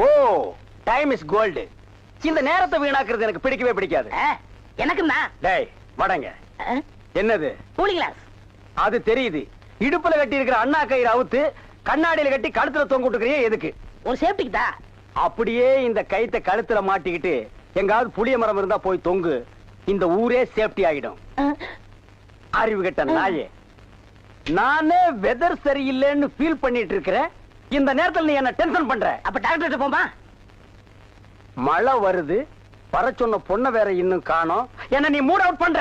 O, time is gold. இந்த நேரத்தை வீணாக்குறது எனக்கு பிடிக்கவே பிடிக்காது. எனக்கு தான். டேய் வடங்க. என்னது? Cooling glass. அது தெரியுது. இடுப்புல கட்டி இருக்கிற அண்ணா கயிறு அவுத்து கண்ணாடியில கட்டி கழுத்துல தொங்க விட்டுக்கிறியே எதுக்கு? ஒரு சேஃப்டிக்கு தான். அப்படியே இந்த கயித்தை கழுத்துல மாட்டிக்கிட்டு எங்காவது புளிய மரம் இருந்தா போய் தொங்கு. இந்த ஊரே சேஃப்டி ஆகிடும். அறிவு கெட்ட நாயே. நானே வெதர் சரியில்லைன்னு ஃபீல் பண்ணிட்டு இருக்கிறேன். இந்த நேரத்தில் நீ என்ன டென்ஷன் பண்ற. அப்ப டாக்டர் போமா. மழை வருது. வர சொன்ன பொண்ணை வேற இன்னும் காணோம். என்ன நீ மூட் அவுட் பண்ற.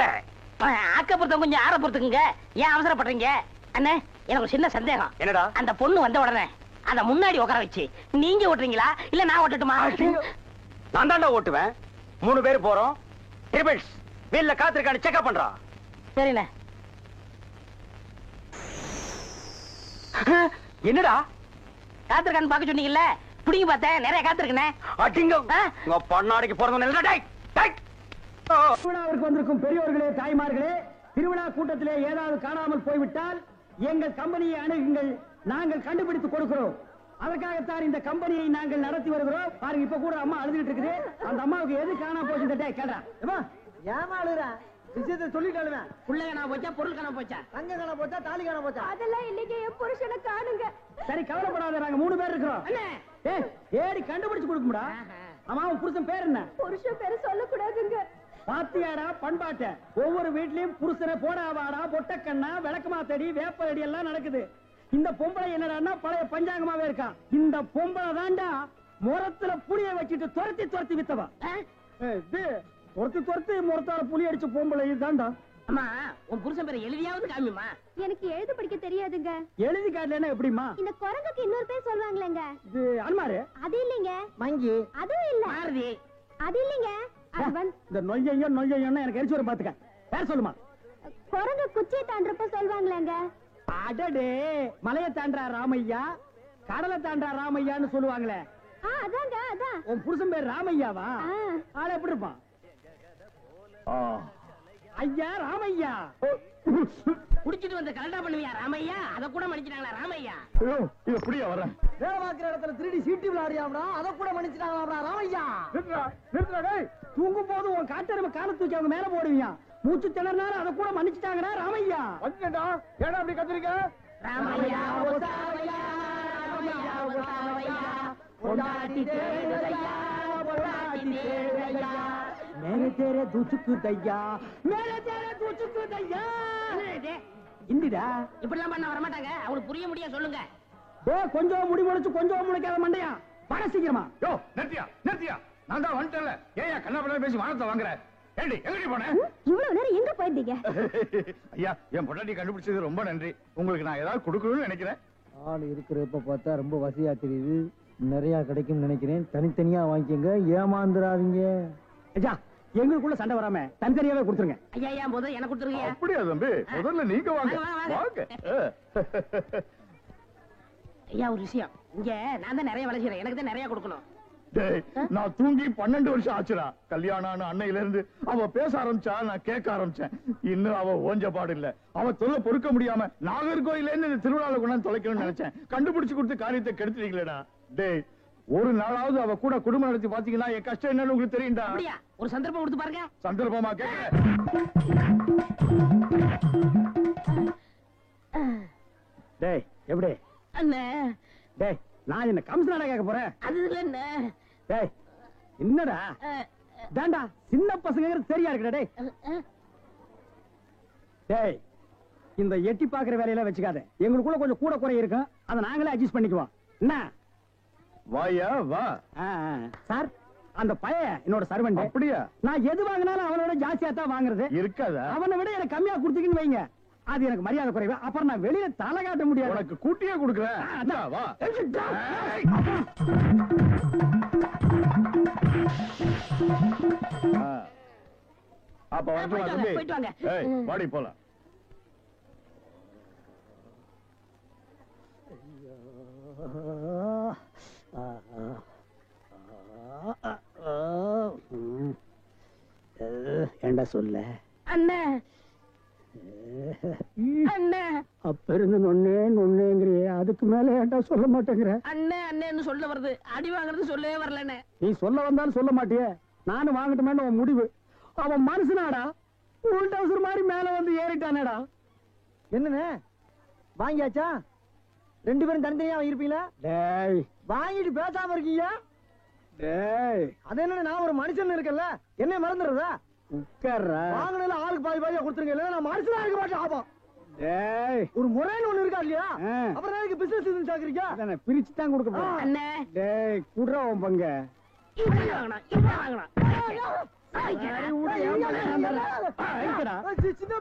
ஆக்கப்புறத்த கொஞ்சம் ஆற பொறுத்துக்குங்க. ஏன் அவசரப்படுறீங்க? அண்ணே, எனக்கு ஒரு சின்ன சந்தேகம். என்னடா? அந்த பொண்ணு வந்த உடனே அந்த முன்னாடி உட்கார வச்சு நீங்க ஓட்டுறீங்களா இல்ல நான் ஓட்டட்டுமா? நான் தாண்டா ஓட்டுவேன். 3 பேர் போறோம். ட்ரிபிள்ஸ் வீல்ல காத்திருக்கான்னு செக்அப் பண்றா. சரிண்ணே. என்னடா காத்திருக்கான்னு பாக்க சொன்னீங்கல்ல, புடிங்க பார்த்தேன். நிறைய காத்திருக்கேன். அடிங்க உங்க பண்ணாடிக்கு பிறந்தவன். திருவிழாவிற்கு வந்திருக்கும் பெரியோர்களே, தாய்மார்களே, திருவிழா கூட்டத்திலே ஏதாவது காணாமல் போய்விட்டால் எங்கள் கம்பெனியை அணுகுங்கள். நாங்கள் கண்டுபிடித்து கொடுக்கிறோம். அதற்காகத்தான் இந்த கம்பெனியை நாங்கள் நடத்தி வருகிறோம். பாருங்க, இப்ப கூட அம்மா அழுதுகிட்டு இருக்குது. அந்த அம்மாவுக்கு எது காணாம போச்சு கேட்டா ஏமா அழுறா? விஷயத்தை சொல்லிட்டாலுமே புள்ளை காணாம போச்சா, பொருள் காணாம போச்சா, தங்க காணாம போச்சா, தாலி காணாம போச்சா? அதெல்லாம் இன்னைக்கு என் புருஷனை காணுங்க. சரி, கவலைப்படாத. நாங்க 3 பேர் இருக்கிறோம். ஏடி கண்டுபிடிச்சு கொடுக்கும்டா. அம்மா, உன் புருஷன் பேர் என்ன? புருஷன் பேரு சொல்லக்கூடாதுங்க. பாத்தியாடா பண்பாட்ட. ஒவ்வொரு வீட்லயும் புருஷனை போடாவாடா, பொட்டக்கண்ணா, விளக்கமாத்தடி, வேப்படி எல்லாம் நடக்குது. இந்த பொம்பளை என்னடான்னா பழைய பஞ்சாங்கமாவே இருக்கா. இந்த பொம்பளை தாண்டா முரத்துல புளிய வச்சுட்டு துரத்தி துரத்தி வித்தவா. துரத்தி முரத்தால புளி அடிச்ச பொம்பளை தாண்டா. அம்மா, உன் புருஷன் பேரை எழுதியாவது காமிமா. எனக்கு எழுத படிக்க தெரியாதுங்க. எழுதி காட்டலன்னா எப்படிமா? இந்த குரங்குக்கு இன்னொரு பேர் சொல்வாங்களேங்க. இது அன்மாரு. அது இல்லைங்க. மங்கி. அதுவும் இல்ல. மாருதி. அது இல்லைங்க. இந்த நொய்யன்னு எனக்கு எரிச்சு வரும் பாத்துக்க. பேர் சொல்லுமா? குரங்கு குச்சியை தாண்டறப்ப சொல்வாங்களேங்க. அடடே, மலையை தாண்டா ராமையா, கடலை தாண்டா ராமையான்னு சொல்லுவாங்களே. அதாங்க, அதான். உன் புருஷன் பேர் ராமையாவா? ஆள எப்படி இருப்பான்? ஐயா ராமையா. குடிச்சிட்டு வந்து கலண்டா பண்ணுவியா ராமையா? அத கூட மன்னிச்சிட்டாங்களா ராமையா? இது புரிய வர வேலை பார்க்கிற இடத்துல திருடி சீட்டி விளையாடியாம்டா, அத கூட மன்னிச்சிட்டாங்களா ராமையா? தூங்கும் போது உன் காட்டெருமை கால தூக்கி அவங்க மேல போடுவியா? மூச்சு திணறினாலும் அத கூட மன்னிச்சிட்டாங்கடா ராமையா. வந்துடா, ஏடா அப்படி கத்துறீங்க? ராமையா ஓசாவையா, ராமையா ஓசாவையா, பொண்டாட்டி தேவையா, பொண்டாட்டி தேவையா, மேலே தேரே தூச்சுக்கு தையா, மேலே தேரே தூச்சுக்கு தையா. இந்திடா இப்படிலாம் பண்ண வர மாட்டாங்க. அவங்களுக்கு புரிய முடியா சொல்லுங்க. கொஞ்சம் முடி முடிச்சு கொஞ்சம் முளைக்காத மண்டையா. பட சீக்கிரமா. யோ, நிறுத்தியா. நான் தான் வந்துட்டேன்ல. ஏயா கண்ணாபண்ணா பேசி வானத்தை வாங்குற? ஏண்டி எங்கடி போன? இவ்வளவு நேரம் எங்க போயிருந்தீங்க? ஐயா, என் பொண்டாட்டி கண்டுபிடிச்சது ரொம்ப நன்றி. உங்களுக்கு நான் ஏதாவது கொடுக்கணும்னு நினைக்கிறேன். ஆள் இருக்கிறப்ப பார்த்தா ரொம்ப வசதியா தெரியுது. நிறைய கிடைக்கும் நினைக்கிறேன். தனித்தனியா வாங்கிக்கங்க, ஏமாந்துடாதீங்க. ஐயா, எங்களுக்குள்ள சண்டை வராம தனித்தனியாவே கொடுத்துருங்க. ஐயா, ஏன் போதும் எனக்கு கொடுத்துருங்க. அப்படியா தம்பி? முதல்ல நீங்க வாங்க. வாங்க. ஐயா, ஒரு விஷயம். இங்க நான் தான் நிறைய வேலை செய்யறேன். எனக்கு தான் நிறைய கொடுக்கணும். நான் தூங்கி 12 வருஷம் ஆச்சுடா. கல்யாணம் அன்னையில இருந்து அவ பேச ஆரம்பிச்சா, நான் கேட்க ஆரம்பிச்சேன். இன்னும் அவ ஓஞ்ச பாடு இல்ல. அவ தொல்லை பொறுக்க முடியாம நாகர்கோயில இருந்து திருவிழாவில் கொண்டாந்து தொலைக்கணும்னு நினைச்சேன். கண்டுபிடிச்சு கொடுத்து காரியத்தை கெடுத்துட்டீங்களேடா. டேய், ஒரு நாளாவது அவ கூட குடும்பம் நடத்தி பாத்தீங்கன்னா என் கஷ்டம் என்னன்னு உங்களுக்கு தெரியும்டா. அப்படியா? ஒரு சந்தர்ப்பம் கொடுத்து பாருங்க. சந்தர்ப்பமா கேட்க? டேய், எப்படி அண்ணே? டேய், நான் என்ன கம்சனாடா கேட்க போறேன்? அது இல்ல அண்ணே. டேய், என்னடா தாண்டா சின்ன பசங்க சரியா இருக்குடா. டேய் டேய், இந்த எட்டி பாக்குற வேலையெல்லாம் வச்சுக்காத. எங்களுக்குள்ள கொஞ்சம் கூட குறை இருக்கும், அதை நாங்களே அட்ஜஸ்ட் பண்ணிக்குவோம். என்ன வாயா வா. சார், அந்த பையன் என்னோட சர்வெண்ட். அப்படியா? நான் எது வாங்கினாலும் அவனோட ஜாஸ்தியா தான் வாங்குறது. இருக்காதா? அவனை விட எனக்கு கம்மியா கொடுத்தீங்கன்னு வைங்க, அது எனக்கு மரியாதை குறைவு. அப்புறம் நான் வெளியில தலை காட்ட முடியாது. உனக்கு கூட்டியே கொடுக்குறேன். வா. அப்ப வரட்டுமா தம்பி? போயிட்டு வாங்க. ஏய், வாடி போலாம். ஏண்டா சொல்ல அண்ணே? அண்ணே, அப்ப இருந்து நொன்னேங்கிறியே, அதுக்கு மேல ஏன்டா சொல்ல மாட்டேங்கிற? அண்ணே அண்ணேன்னு சொல்ல வருது, அடி வாங்குறது சொல்லவே வரலண்ணே. நீ சொல்ல வந்தாலும் சொல்ல மாட்டியே, நானும் வாங்கட்டுமேன்னு உன் முடிவு. அவன் மனுஷனாடா, உள் டவுசர் மாதிரி மேல வந்து ஏறிட்டானேடா. என்னண்ணே வாங்கியாச்சா? 2 பேரும் தனித்தனியா இருப்பீங்களா? டேய் வாங்கிட்டு பேசாம இருக்கீங்க. டேய், அது என்ன, நான் ஒரு மனுஷன் இருக்கல, என்ன மறந்துடுறதா? உட்கார்றா. வாங்கினதுல ஆளுக்கு பாதி பாதியா கொடுத்துருங்க, இல்ல நான் மனுஷனா இருக்க மாட்டேன். ஆபம் டேய், ஒரு முறைன்னு ஒண்ணு இருக்கா இல்லையா? ஆ. அப்புறம் எனக்கு பிசினஸ் சாக்குறீங்க. அதானே பிரிச்சு தான் கொடுக்க போறேன். அண்ணே டேய், குடுறா உன் பங்க. இப்படி வாங்கணும், இப்படி வாங்கணும். சரி, விடு, ஏன் பண்ண வாங்கிக்கடா.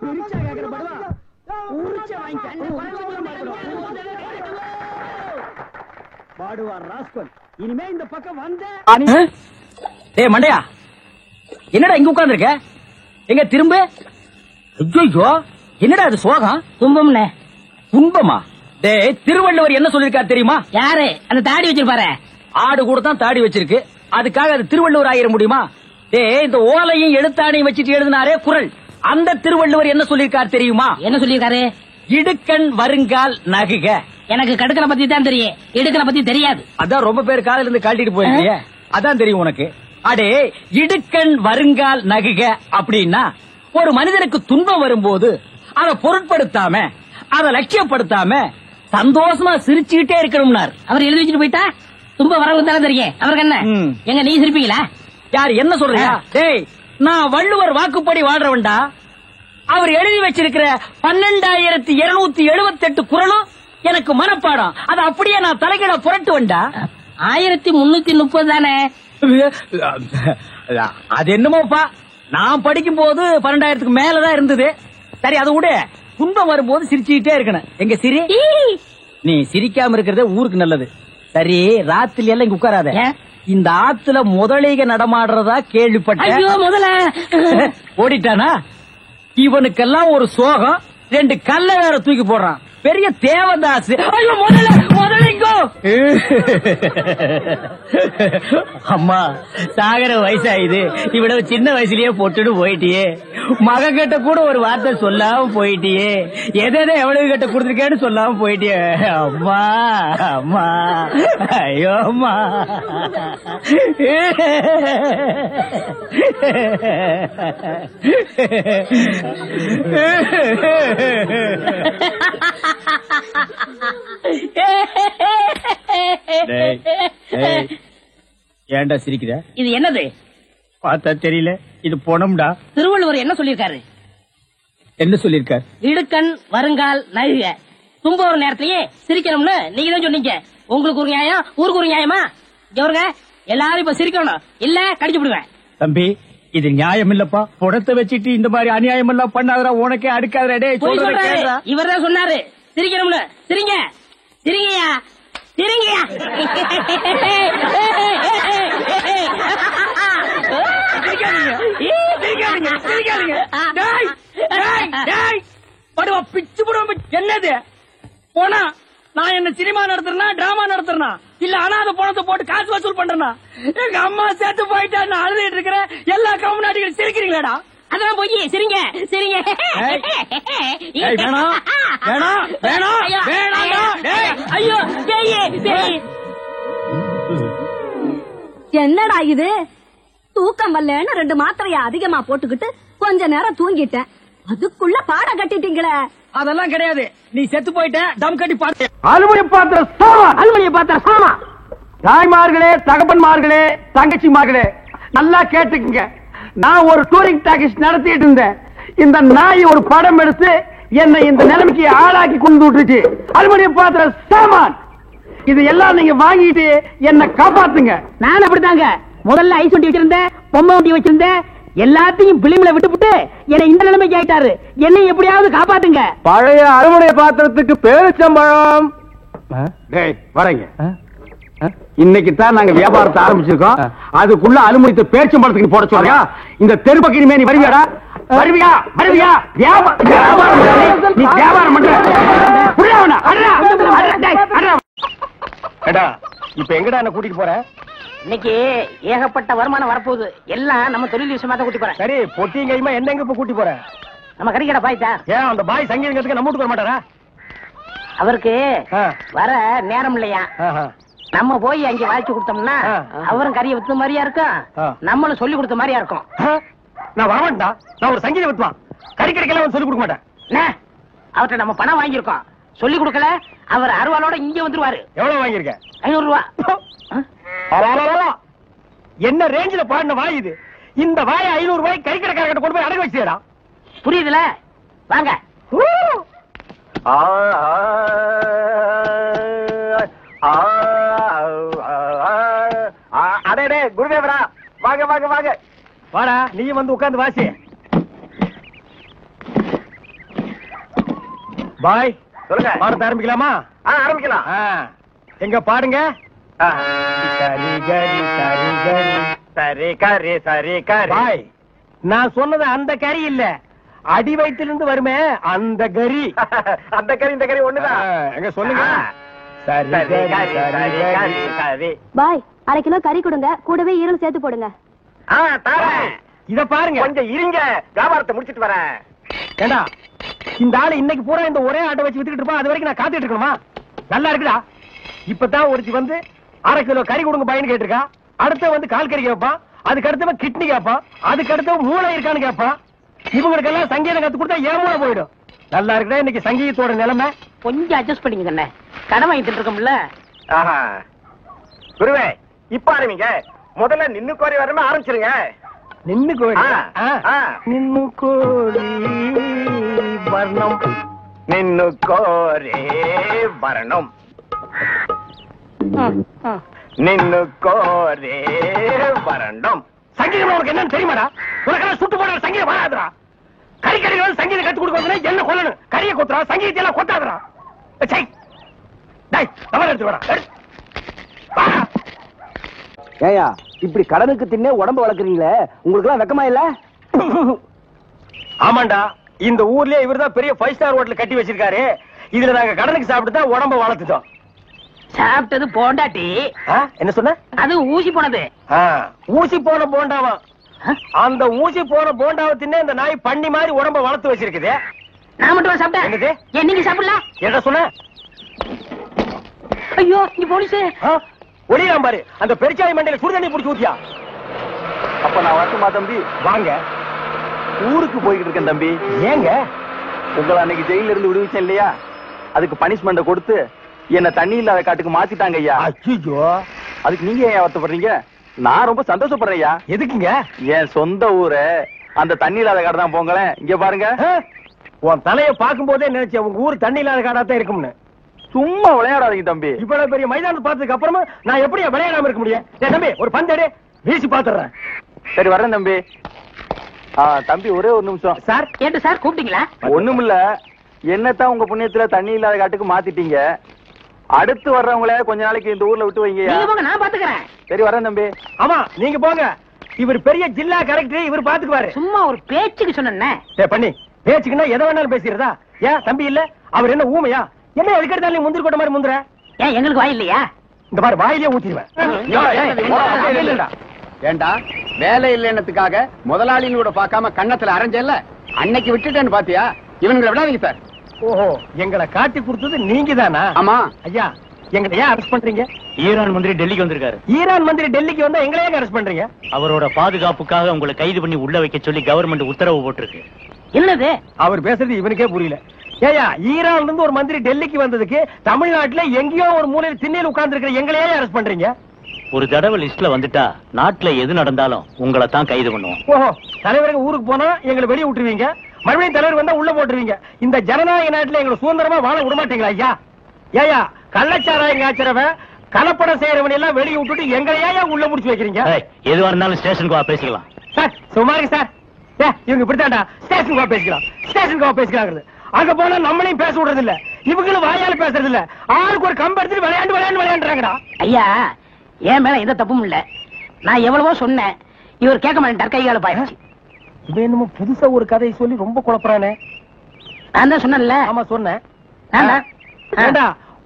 பிரிச்சா கேக்குற படுவா. உரிச்ச வாங்கிக்க. அண்ணே, குறைச்சு சொல்ல மாட்டேன். பாடுவார் ராஸ்கல். இனிமே இந்த பக்கம் வந்த டேய் மண்டையா, என்னடா இங்க உட்கார்ந்திருக்க? எங்க திரும்ப? ஐயோ, என்னடா அது சோகம்? துன்பம்ண்ணே. துன்பமா? டேய், திருவள்ளுவர் என்ன சொல்லிருக்காரு தெரியுமா? யாரு அந்த தாடி வச்சிருப்பாரு? ஆடு கூட தான் தாடி வச்சிருக்கு, அதுக்காக அது திருவள்ளுவர் ஆயிர முடியுமா? டேய், இந்த ஓலையும் எழுத்தாணையும் வச்சுட்டு எழுதினாரே குறள், அந்த திருவள்ளுவர் என்ன சொல்லிருக்காரு தெரியுமா? என்ன சொல்லிருக்காரு? இடுக்கண் வருங்கால் நகுக. எனக்கு கடுக்கனை பத்தி தான் தெரியும், இடுக்கனை பத்தி தெரியாது. அதான் ரொம்ப பேர் காலையில இருந்து கழட்டிட்டு போயிருக்கீங்க, அதான் தெரியும் உனக்கு. அடே, இடுக்கண் வருங்கால் நகுக அப்படின்னா ஒரு மனிதனுக்கு துன்பம் வரும்போது அதை பொருட்படுத்தாம, அதை லட்சியப்படுத்தாம சந்தோஷமா சிரிச்சுக்கிட்டே இருக்கணும்னார். அவர் எழுதி வச்சுட்டு போயிட்டா துன்பம் வரவங்க தானே தெரியும், அவருக்கு என்ன? எங்க நீ சிரிப்பீங்களா? யார் என்ன சொல்றீங்க? டேய், நான் வள்ளுவர் வாக்குப்படி வாழ்றவன்டா. அவர் எழுதி வச்சிருக்கிற 12,278 குறளும் எனக்கு மனப்பாடம். அது அப்படியே நான் தலைகீழ புரட்டுவன்டா. 1330 தானே? அது என்னமோப்பா, நான் படிக்கும் போது 12,000க்கு மேலதான் இருந்தது. சரி, அதை விட துன்பம் வரும்போது சிரிச்சுக்கிட்டே இருக்கணும். எங்க சிரி, நீ சிரிக்காம இருக்கிறது ஊருக்கு நல்லது. சரி, ராத்திரி எல்லாம் இங்க உட்காராத. இந்த ஆத்துல முதலைக நடமாடுறதா கேள்விப்பட்டேன். ஐயோ, முதல்ல ஓடிட்டானா? இவனுக்கெல்லாம் ஒரு சோகம், 2 கல்ல வேற தூக்கி போடுறான். பெரிய தேவதாஸ். ஐயோ, முதலிங்கோ. அம்மா, சாகர வயசாயுது, இவ்வளவு சின்ன வயசுலயே பொட்டுட்டு போயிட்டியே. மகன் கிட்ட கூட ஒரு வார்த்தை சொல்லாம போயிட்டியே. எதை எவ்வளவு கிட்ட கொடுத்துருக்கேன்னு சொல்லாம போயிட்டியே. அம்மா அம்மா, ஐயோ அம்மா. ஏன்டா சிரிக்கிற? இது என்னது? பார்த்தா தெரியல, இது பொணம்டா. திருவள்ளுவர் என்ன சொல்லிருக்காரு? என்ன சொல்லிருக்காரு? இடுக்கண் வருங்கால் நகுக. துன்ப ஒரு நேரத்திலேயே சிரிக்கணும்னு நீங்க தான் சொன்னீங்க. உங்களுக்கு ஒரு நியாயம், ஊருக்கு ஒரு நியாயமா? ஜவருங்க, எல்லாரும் இப்ப சிரிக்கணும், இல்ல கடிச்சு விடுவேன். தம்பி, இது நியாயம் இல்லப்பா. புடத்தை வச்சிட்டு இந்த மாதிரி அநியாயம் எல்லாம் பண்ணாதரா, உனக்கே அடுக்காதரா. இவர் தான் சொன்னாரு சிரிக்கணும்னு. சிரிங்க, சிரிங்கயா, சிரிங்கயா. என்னது போனா? நான் என்ன சினிமா நடத்துறேனா, டிராமா நடத்துறேனா, இல்ல அனாத பணத்தை போட்டு காசு வசூல் பண்றேனா? எங்க அம்மா சேர்த்து போயிட்டா நான் அழுதுட்டு இருக்கிறேன், எல்லா கம்நாட்டிகளும் சிரிக்கிறீங்களாடா? அதெல்லாம் போய் சிரிங்க, சிரிங்க. வேணாம் வேணாம் வேணாம் வேணாம். ஐயோ, என்னடா இது? தூக்கம் வரலன்னு 2 மாத்திரைய அதிகமா போட்டுக்கிட்டு கொஞ்ச நேரம் தூங்கிட்டேன், அதுக்குள்ள பாட கட்டிட்டீங்களே. அதெல்லாம் கிடையாது, நீ செத்து போயிட்ட. டம் கட்டி பாத்து அலுமினிய பாத்திர சாமா, அலுமினிய பாத்திர சாமா. தாய்மார்களே, தகப்பன்மார்களே, தங்கச்சிமார்களே, நல்லா கேட்டுக்குங்க. நான் ஒரு டூரிங் டாக்கீஸ் நடத்திட்டு இருந்தேன். இந்த நாய் ஒரு படம் எடுத்து என்னை இந்த நிலைமைக்கு ஆளாக்கி கொண்டு விட்டுருச்சு. அலுமினிய பாத்திர சாமான் இது எல்லாம் நீங்க வாங்கிட்டு என்ன காப்பாத்துங்க. நான் அப்படித்தாங்க முதல்ல ஐஸ் வண்டி வச்சிருந்தேன், பொம்மை வண்டி வச்சிருந்தேன், எல்லாத்தையும் பிலிம்ல விட்டுவிட்டு என்னை இந்த நிலைமைக்கு ஆயிட்டாரு. என்னை எப்படியாவது காப்பாத்துங்க. பழைய அலுமினிய பாத்திரத்துக்கு பேரிச்சம்பழம். டேய் வரேங்க, இன்னைக்கு தான் நாங்க வியாபாரத்தை ஆரம்பிச்சிருக்கோம். அதுக்குள்ள அலுமினியத்தை பேரிச்சம்பழத்துக்கு போட சொல்றியா? இந்த தெரு பக்கமே நீ வருவியாடா? வருவியா? வருவியா? வியாபாரம் நீ வியாபாரம் பண்ற. இப்ப எங்கடா என்ன கூட்டிட்டு போற? இன்னைக்கு ஏகப்பட்ட வருமானம் வரப்போகுது, எல்லாம் நம்ம தொழில் விஷயமா தான் கூட்டி போறேன். சரி, பொட்டியும் கைமா என்ன எங்க இப்ப கூட்டி போற? நம்ம கறிக்கடை பாய்த்தா. ஏன் அந்த பாய் சங்கீதத்துக்கு நம்ம வீட்டுக்கு வர மாட்டாரா? அவருக்கு வர நேரம் இல்லையா? நம்ம போய் அங்க வாய்ச்சி கொடுத்தோம்னா அவரும் கறியை வித்த மாதிரியா இருக்கும், நம்மளும் சொல்லி கொடுத்த மாதிரியா இருக்கும். நான் வரமாட்டா, நான் ஒரு சங்கீத வித்துவான், கறி கறிக்கெல்லாம் சொல்லி கொடுக்க மாட்டேன். அவர்கிட்ட நம்ம பணம் வாங்கியிருக்கோம், சொல்லி கொடுக்கல அவர் அருவாளோட இங்க வந்துருவாரு. எவ்வளவு வாங்கியிருக்க? 500 ரூபா. என்ன ரேஞ்சில பாடின வாய் இது? இந்த வாயை 500 ரூபாய் கறி கடைக்காரர்கிட்ட கொண்டு போய் அடகு வச்சுடா. புரியுதுல? வாங்க. அடே குருதேவரா, வாங்க வாங்க வாங்க. வாடா, நீ வந்து உட்கார்ந்து வாசி. பாய் சொல்லுங்க, பாடத்தை ஆரம்பிக்கலாமா? ஆரம்பிக்கலாம். எங்க பாடுங்க. சரி கரி சரி கரி சரி கரி சரி கரி. பாய், நான் சொன்னது அந்த கறி இல்ல, அடி வயிற்றிலிருந்து வருமே அந்த கறி. அந்த கறி இந்த கறி ஒண்ணுதான். எங்க சொல்லுங்க. சரி கரி சரி கரி சரி. பாய், 1/2 கிலோ கறி கொடுங்க, கூடவே ஈரல் சேர்த்து போடுங்க. இத பாருங்க, கொஞ்சம் இருங்க, வியாபாரத்தை முடிச்சிட்டு வரேன். ஏண்டா, இந்த ஆளு இன்னைக்கு பூரா இந்த ஒரே ஆட்டை வச்சு வித்துக்கிட்டு இருப்பா, அது வரைக்கும் நான் காத்துட்டு இருக்கணுமா? நல்லா இருக்குடா. இப்பதான் ஒருத்தி வந்து 1/2 கிலோ கறி கொடுங்க பையன் கேட்டிருக்கா, அடுத்த வந்து கால் கறி கேட்பான், அதுக்கு அடுத்தவன் கிட்னி கேட்பான், அதுக்கு அடுத்தவன் மூளை இருக்கான்னு கேட்பான். இவங்களுக்கெல்லாம் சங்கீதம் கத்து கொடுத்தா ஏமாற போயிடும். நல்லா இருக்குடா இன்னைக்கு சங்கீதத்தோட நிலைமை. கொஞ்சம் அட்ஜஸ்ட் பண்ணிக்க கண்ணே, கடன் வாங்கிட்டு இருக்கோம்ல. குருவே, இப்ப ஆரம்பிங்க. முதல்ல நின்னு கோரி வரமே ஆரம்பிச்சிருங்க. நின்னு கோரி நின்னு கோரி வர்ணம், நின்னு கோரி வர்ணம், நின்னு கோரி வர்ணம். சங்கீதம் உனக்கு என்னன்னு தெரியுமாடா? உனக்கெல்லாம் சுட்டு போட சங்கீதம் வராதுடா. கறி கறிகள் சங்கீதம் கத்து கொடுக்க என்ன கொல்லணும்? கறியை கொத்துறா, சங்கீதத்தை எல்லாம் கொத்தாதுடா. எடுத்து வரா. ஏயா இப்படி கடனுக்கு தின்னே உடம்பு வளர்க்குறீங்களே, உங்களுக்கு எல்லாம் வெக்கமா இல்ல? ஆமாண்டா, இந்த ஊர்லயே இவர்தான் பெரிய 5 ஸ்டார் ஹோட்டல் கட்டி வச்சிருக்காரு. இதுல நாங்க கடனுக்கு சாப்பிட்டு தான் உடம்ப வளர்த்துட்டோம். சாப்பிட்டது போண்டாட்டி. என்ன சொன்ன? அது ஊசி போனது. ஊசி போன போண்டாவா? அந்த ஊசி போன போண்டாவை தின்னே இந்த நாய் பண்ணி மாதிரி உடம்ப வளர்த்து வச்சிருக்குது. நான் மட்டும் சாப்பிட்டேன். ஏன் நீங்க சாப்பிடல? என்ன சொன்ன? ஐயோ, நீ போலீஸ். ஒளியாம் பாரு, அந்த பெருச்சாய் மண்டையில சுடுதண்ணி புடிச்சு ஊத்தியா. அப்ப நான் வரட்டுமா தம்பி? வாங்க. ஊருக்கு போய்கிட்டு இருக்கேன் தம்பி. ஏங்க? உங்களை அன்னைக்கு ஜெயில இருந்து விடுவிச்சேன் இல்லையா, அதுக்கு பனிஷ்மெண்ட் கொடுத்து என்ன தண்ணி இல்லாத காட்டுக்கு மாத்திட்டாங்க ஐயா. அச்சோ, அதுக்கு நீங்க ஏன் வருத்தப்படுறீங்க? நான் ரொம்ப சந்தோஷப்படுறேன் ஐயா. எதுக்குங்க? என் சொந்த ஊரு அந்த தண்ணி இல்லாத காடு தான். போங்களேன், இங்க பாருங்க. உன் தலைய பாக்கும் போதே நினைச்சேன் உங்க ஊர் தண்ணி இல்லாத காடாத்தான் இருக்கும்னு. சும்மா விளையாடாதீங்க தம்பி. இவ்வளவு பெரிய மைதானம் பார்த்ததுக்கு அப்புறமா நான் எப்படி விளையாடாம இருக்க முடியும்? தம்பி, ஒரு பந்தடி வீசி பாத்துறேன். சரி வரேன் தம்பி. தம்பி ஒரே ஒரு நிமிஷம். சார், கேட்டு சார் கூப்பிட்டீங்களா? ஒண்ணுமில்ல, என்னத்தான் உங்க புண்ணியத்துல தண்ணி இல்லாத காட்டுக்கு மாத்திட்டீங்க. அடுத்து வர்றவங்கள கொஞ்ச நாளைக்கு இந்த ஊர்ல விட்டு வைங்க. நீங்க போங்க, நான் பாத்துக்கிறேன். சரி வரேன் தம்பி. ஆமா, நீங்க போங்க. இவர் பெரிய ஜில்லா கலெக்டர், இவர் பாத்துக்குவாரு. சும்மா ஒரு பேச்சுக்கு சொன்னேன். பண்ணி பேச்சுக்குன்னா எதை வேணாலும் பேசிடுறதா? ஏன் தம்பி இல்ல? அவர் என்ன ஊமையா? என்ன எதுக்கெடுத்தாலும் நீ முந்திரி கொட்ட மாதிரி முந்துற? ஏன் எங்களுக்கு வாய் இல்லையா? இந்த மாதிரி வாயிலே ஊத்திடுவேன். ஏண்டா, வேலை இல்லைன்னதுக்காக முதலாளிகளோட பார்க்காம கண்ணத்துல அரைஞ்சல்ல, அன்னைக்கு விட்டுட்டேன்னு பாத்தியா? இவங்களை விடாதீங்க சார். ஓஹோ, எங்களை காட்டி கொடுத்தது நீங்க தானா? ஆமா ஐயா, எங்களை ஏன் அரெஸ்ட் பண்றீங்க? ஈரான் மந்திரி டெல்லிக்கு வந்திருக்காரு. ஈரான் மந்திரி டெல்லிக்கு வந்தா எங்களை ஏன் அரெஸ்ட் பண்றீங்க? அவரோட பாதுகாப்புக்காக உங்களை கைது பண்ணி உள்ள வைக்க சொல்லி கவர்மெண்ட் உத்தரவு போட்டிருக்கு. என்னது? அவர் பேசுறது இவனுக்கே புரியல. ஏயா, ஈரான்ல இருந்து ஒரு மந்திரி டெல்லிக்கு வந்ததுக்கு தமிழ்நாட்டுல எங்கேயோ ஒரு மூலையில் திண்ணையில் உட்கார்ந்து இருக்கிற எங்களையே அரெஸ்ட் பண்றீங்க? ஒரு தடவை லிஸ்ட்ல வந்துட்டா நாட்டுல எது நடந்தாலும் உங்களை தான் கைது பண்ணுவோம். ஓஹோ, தலைவருக்கு ஊருக்கு போனா எங்களை வெளியே விட்டுருவீங்க, மறுபடியும் தலைவர் வந்தா உள்ள போட்டுருவீங்க. இந்த ஜனநாயக நாட்டுல எங்களை சுதந்திரமா வாழ விட மாட்டீங்களா ஐயா? ஏயா, கள்ளச்சாராயம் காய்ச்சறவன் கலப்படம் செய்யறவன் எல்லாம் வெளியே விட்டுட்டு எங்களையா உள்ள முடிச்சு வைக்கிறீங்க? எதுவா இருந்தாலும் ஸ்டேஷனுக்கு வா பேசிக்கலாம். சார் சுமாரி சார், இவங்க இப்படித்தாண்டா ஸ்டேஷனுக்கு வா பேசிக்கலாம், ஸ்டேஷனுக்கு வா பேசிக்கலாம். அங்க போனா நம்மளையும் பேச விடுறது இல்ல, இவங்களும் வாயால பேசுறது இல்ல. ஆளுக்கு ஒரு கம்பு எடுத்துட்டு விளையாண்டுறாங்கடா. ஐயா, என் மேல எந்த தப்பும் இல்ல. நான் எவ்வளவோ சொன்னேன், இவர் கேட்க மாட்டேன். கைகால பாயிடுச்சு. இவன் என்னமோ புதுசா ஒரு கதையை சொல்லி ரொம்ப குழப்பறானே. நான் தான் சொன்னேன்ல. ஆமா சொன்னேன்.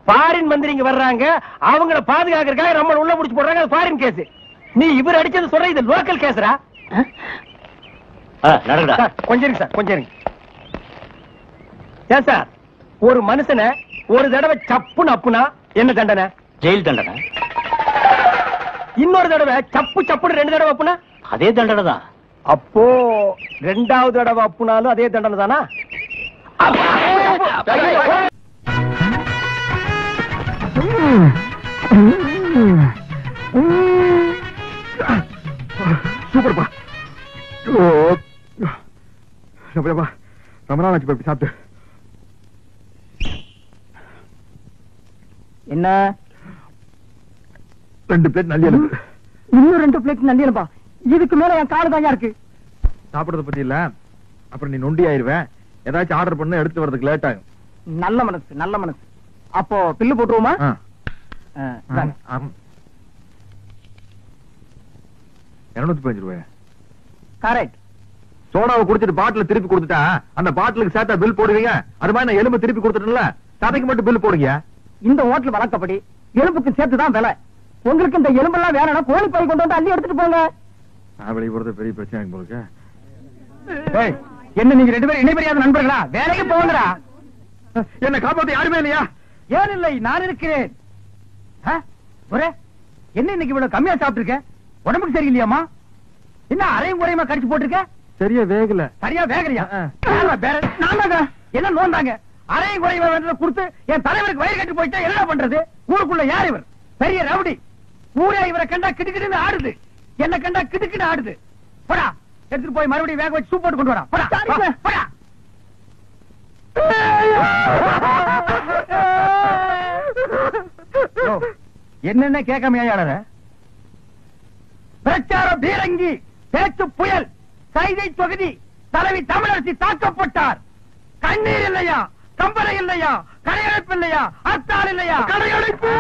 ஃபாரின் மந்திரிங்க வர்றாங்க, அவங்கள பாதுகாக்கிறதுக்காக நம்ம உள்ள புடிச்சு போடுறாங்க. அது ஃபாரின் கேஸ். நீ இவர் அடிச்சது சொல்ற, இது லோக்கல் கேஸ்ரா. நடக்குதா? கொஞ்சம் இருங்க சார், கொஞ்சம் இருங்க. ஏன் சார், ஒரு மனுஷனை ஒரு தடவை சப்புன்னு அப்புனா என்ன தண்டனை? ஜெயில் தண்டனை. இன்னொரு தடவை சப்பு சப்புன்னு 2 தடவை அப்புனா அதே தண்டனை தான். அப்போ 2வது தடவை அப்புனாலும் அதே தண்டனை தானா? சூப்பர்ப்பா. ரொம்ப நாள் ஆச்சு சாப்பிட்டு. என்ன 2 பிளேட் நல்லி எலும்பு. இன்னும் 2 பிளேட் நல்லி எலும்பா? இதுக்கு மேல என் காடு தான் இருக்கு. சாப்பிடறத பத்தி இல்ல, அப்புறம் நீ நொண்டி ஆயிருவேன். ஏதாச்சும் ஆர்டர் பண்ண எடுத்து வரதுக்கு லேட் ஆகும். நல்ல மனசு நல்ல மனசு. அப்போ பில்லு போட்டுருவோமா? 215 ரூபாய். கரெக்ட். சோடாவை குடிச்சிட்டு பாட்டில் திருப்பி கொடுத்துட்டா அந்த பாட்டிலுக்கு சேர்த்தா பில் போடுவீங்க. அது மாதிரி நான் எலும்பு திருப்பி கொடுத்துட்டேன்ல, சதைக்கு மட்டும் பில் போடுங்க. இந்த ஹோட்டல் வழக்கப்படி எலும்புக்கு சேர்த்துதான் விலை. உங்களுக்கு இந்த எலும்பெல்லாம் வேணும்னா கோழி பை கொண்டு வந்து அள்ளி எடுத்துட்டு போங்க. நான் வெளியே போறது பெரிய பிரச்சனை போலுக்கு. என்ன நீங்க 2 பேரும் இணைபெரியாத நண்பர்களா? வேலைக்கு போங்கடா. என்ன காப்பாத்த யாருமே இல்லையா? ஏன் இல்லை, நான் இருக்கிறேன். என்ன இன்னைக்கு இவ்வளவு கம்மியா சாப்பிட்டு இருக்க? உடம்புக்கு சரியில்லையாமா? என்ன அரையும் குறையுமா கடிச்சு போட்டிருக்க? சரியா வேகல. சரியா வேகலையா? என்ன நோந்தாங்க? அரையும் குறையுமா வேண்டத கொடுத்து என் தலைவருக்கு வயிறு கட்டி போயிட்டா என்ன பண்றது? ஊருக்குள்ள யார் இவர்? பெரிய ரவுடி. ஊரே இவரை கண்டா கிடுக்கிடுன்னு ஆடுது. என்ன கண்டா கிடுக்கிட்டு ஆடுது. போடா, எடுத்துட்டு போய் மறுபடியும் வேக வச்சு சூப் போட்டு கொண்டு வரா. போடா. என்னென்ன கேட்காம ஏழற? பிரச்சார பீரங்கி, பேச்சு புயல், கைதை தொகுதி தலைவி தமிழரசி தாக்கப்பட்டார். கண்ணீர் இல்லையா? கம்பளை இல்லையா? கடையடைப்பு இல்லையா? அர்த்தால் இல்லையா? கடையடைப்பு.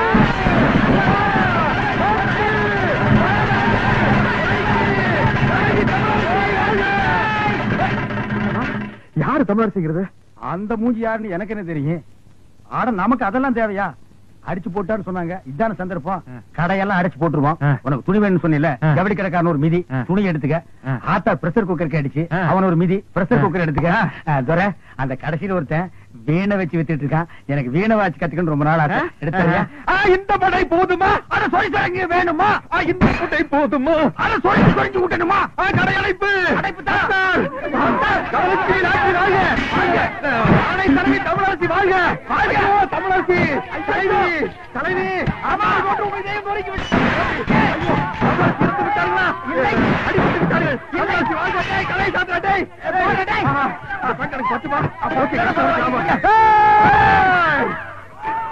யாரு தமிழரசிங்கிறது? அந்த மூஞ்சி யாருன்னு எனக்கு என்ன தெரியும்? ஆட நமக்கு அதெல்லாம் தேவையா? அடிச்சு போட்டான்னு சொன்னாங்க. இதான சந்தர்ப்பம். கடையெல்லாம் அடிச்சு போட்டுருவோம். உனக்கு துணி வேணும்னு சொன்னில, ஜவுளி கடைக்காரன் ஒரு மிதி துணி எடுத்துக்க. ஆத்தா பிரஷர் குக்கருக்கு அடிச்சு அவன் ஒரு மிதி பிரஷர் குக்கர் எடுத்துக்க. துரை, அந்த கடைசியில ஒருத்தன் வீணை வச்சு வித்துட்டு இருக்கான். எனக்கு வீணை வாச்சு கத்துக்கணும் ரொம்ப நாள் ஆச்சு. எடுத்தாரியா? இந்த படை போதுமா? அதை சொல்லி தரங்க வேணுமா? இந்த படை போதுமா? அதை சொல்லி சொல்லி விட்டணுமா? கடையடைப்பு தமிழரசி வாழ்க. தமிழரசி தலைவி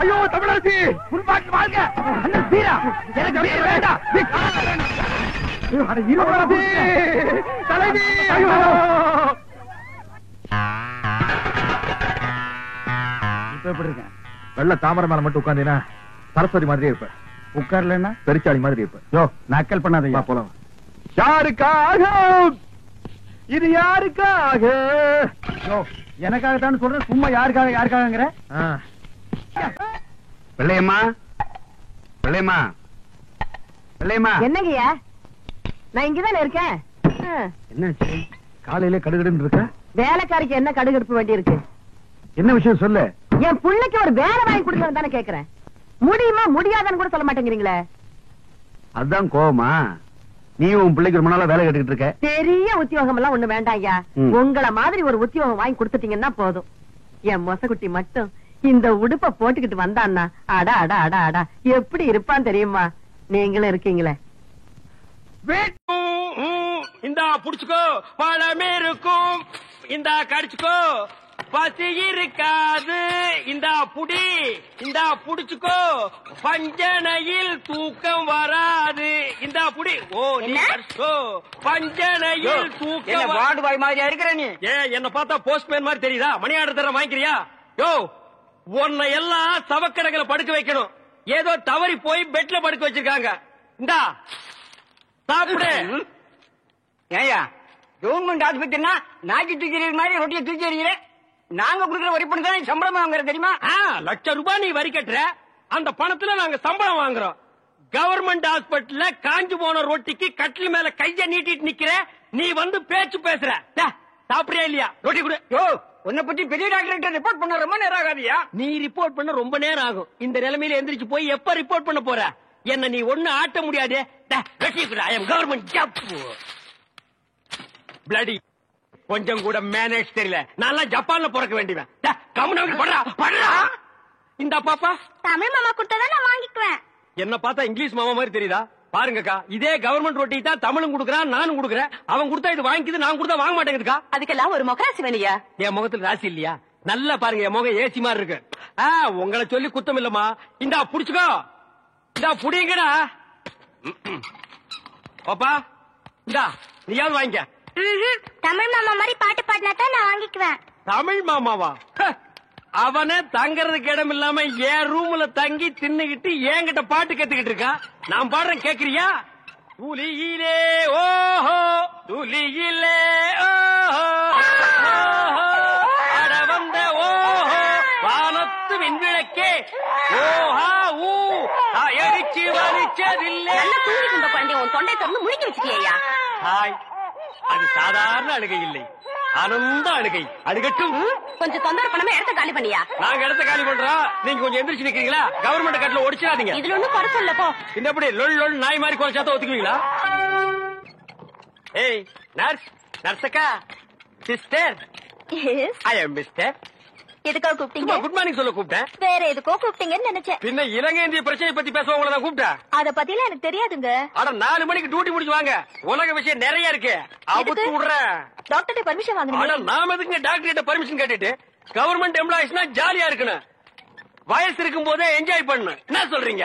ஐயோ தமிழரசி முன்பாட்டு வாழ்க. எனக்கு வேண்டாம். தலைவி ஐயோ இப்ப எப்படி இருக்கேன்? வெள்ள தாமரை மேல மட்டும் உட்காந்தீங்கன்னா சரஸ்வதி மாதிரியே இருப்ப. உட்கார்லன்னா பெருச்சாளி மாதிரி இருப்ப. யோ நக்கல் பண்ணாதீங்க. போலாம். யாருக்காக? இது யாருக்காக? யோ எனக்காகத்தான் சொல்றேன். சும்மா யாருக்காக யாருக்காகங்கிற? பிள்ளையம்மா, பிள்ளையம்மா, பிள்ளையம்மா. என்னங்கய்யா? நான் இங்கதானே இருக்கேன். என்னாச்சு? காலையில கடுகடுன்னு இருக்க? வேலைக்காரிக்கு என்ன கடுகெடுப்பு வேண்டி இருக்கு? என்ன விஷயம் சொல்லு. என் பிள்ளைக்கு ஒரு வேலை வாங்கி கொடுக்கணும் தானே கேக்குறேன். முடியுமா முடியாதான்னு கூட சொல்ல மாட்டேங்கிறீங்களே. அதுதான் கோவமா? நீ உன் பிள்ளைக்கு ரொம்ப நாளா வேலை கேட்டுக்கிட்டு இருக்க. பெரிய உத்தியோகம் எல்லாம் ஒண்ணு வேண்டாம் ஐயா. உங்கள மாதிரி ஒரு உத்தியோகம் வாங்கி கொடுத்துட்டீங்கன்னா போதும். என் மொசகுட்டி மட்டும் இந்த உடுப்ப போட்டுக்கிட்டு வந்தான்னா அடா அடா அடா அடா எப்படி இருப்பான்னு தெரியுமா? நீங்களும் இருக்கீங்களே. இந்தா புடிச்சுக்கோ, பழமே இருக்கும். இந்தா கடிச்சுக்கோ, பசி இருக்காது. இந்தா புடி, இந்தா புடிச்சுக்கோ, பஞ்சனையில் தூக்கம் வராது. இந்தா புடி. ஓ நீ கடிச்சுக்கோ, பஞ்சனையில் தூக்கம். வார்டு பாய் மாதிரியா இருக்கிற நீ? என்ன பார்த்தா போஸ்ட்மேன் மாதிரி தெரியுதா? மணி ஆர்டர் தர வாங்கிக்கிறியா? யோ உன்னை எல்லாம் சவக்கடங்களை படுக்க வைக்கணும். ஏதோ தவறி போய் பெட்ல படுக்க வச்சிருக்காங்க. இந்தா சாப்பிடு. ஏயா கவர்மெண்ட் ஆஸ்பத்திரினா நாக்கி தூக்கி மாதிரி ரொட்டியை தூக்கி எறிகிற. நாங்க குடுக்கிற வரி பணம் தான் சம்பளம் வாங்குற தெரியுமா? ₹1,00,000 நீ வரி கட்டுற. அந்த பணத்துல நாங்க சம்பளம் வாங்குறோம். கவர்மெண்ட் ஹாஸ்பிட்டல்ல காஞ்சு போன ரொட்டிக்கு கட்டில் மேல கைய நீட்டிட்டு நிக்கிற. நீ வந்து பேச்சு பேசுற. சாப்பிடுறியா இல்லையா? ரொட்டி கொடு. யோ உன்னை பத்தி பெரிய டாக்டர் ரிப்போர்ட் பண்ண ரொம்ப நேரம் ஆகாதியா? நீ ரிப்போர்ட் பண்ண ரொம்ப நேரம் ஆகும். இந்த நிலைமையில எந்திரிச்சு போய் எப்ப ரிப்போர்ட் பண்ண போற? என்ன நீ ஒண்ணு ஆட்ட முடியாது. கவர்மெண்ட் ஜாப் பிளடி கொஞ்சம் கூட மேனேஜ் தெரியல. நான் ஜப்பான்ல பிறக்க வேண்டியவன். இந்த பாப்பா தமிழ் மாமா கொடுத்தா நான் வாங்கிக்குவேன். என்ன பார்த்தா இங்கிலீஷ் மாமா மாதிரி தெரியுதா? பாருங்கக்கா, இதே கவர்மெண்ட் ரொட்டி தான் தமிழும் கொடுக்கறான், நானும் கொடுக்கறேன். அவன் கொடுத்தா இது வாங்கிக்குது, நான் கொடுத்தா வாங்க மாட்டேங்குதுக்கா. அதுக்கெல்லாம் ஒரு முகராசி வேலையா? என் முகத்துல ராசி இல்லையா? நல்லா பாருங்க, என் முகம் ஏசி மாதிரி இருக்கு. உங்களை சொல்லி குத்தம் இல்லம்மா. இந்தா புடிச்சுக்கோ, இந்தா புடிங்கடா பாப்பா. இந்தா நீயாவது வாங்கிக்க. தமிழ் மாமா மாதிரி பாட்டு பாடினா தான் நான் வாங்கிக்குவேன். தமிழ் மாமாவா? அவனே தங்கறதுக்கு இடம் இல்லாம என் ரூம்ல தங்கி தின்னுகிட்டு என்கிட்ட பாட்டு கத்துக்கிட்டு இருக்கான். நான் பாடுறேன், கேக்குறியா? துளியிலே ஓஹோ துளியிலே ஓஹோ அட வந்த ஓஹோ வானத்து விண்விளக்கே ஓஹா ஊ அடிச்சு வலிச்சதில்லை. தூங்கிட்டு குழந்தை உன் தொண்டை திறந்து முழுக்கி வச்சுட்டியா? ஹாய், அது சாதாரண அழுகை இல்லை, ஆனந்த அழுகை. அழுகட்டும். கொஞ்சம் தொந்தரவு பண்ணாம இடத்த காலி பண்ணியா? நாங்க இடத்த காலி பண்றோம், நீங்க கொஞ்சம் எந்திரிச்சு நிக்கிறீங்களா? கவர்மெண்ட் கட்டில ஒடிச்சிடாதீங்க. இதுல ஒண்ணும் குறை சொல்ல போ. இந்த எப்படி லொல் லொல் நாய் மாதிரி குறைச்சாத்த ஒத்துக்குவீங்களா? ஏய் நர்ஸ், நர்ஸக்கா, சிஸ்டர், ஐ அம் மிஸ்டர். எதுக்காக கூப்பிட்டீங்க? குட் மார்னிங் சொல்ல கூப்பிட்டேன். வேற எதுக்கோ கூப்பிட்டீங்கன்னு நினைச்சேன். பின்ன இலங்கை இந்திய பிரச்சனை பத்தி பேச உங்களை தான் கூப்பிட்டேன். அத பத்திலாம் எனக்கு தெரியாதுங்க. ஆனா 4 மணிக்கு டியூட்டி முடிச்சு வாங்க, உலக விஷயம் நிறைய இருக்கு. அவுத்து விடுறேன். டாக்டர் பர்மிஷன் ஆனா வாங்கணும். நாம எதுக்கு டாக்டர் கிட்ட பர்மிஷன் கேட்டுட்டு? கவர்மெண்ட் எம்ப்ளாயிஸ்னா ஜாலியா இருக்கணும், வயசு இருக்கும் போதே என்ஜாய் பண்ணணும். என்ன சொல்றீங்க?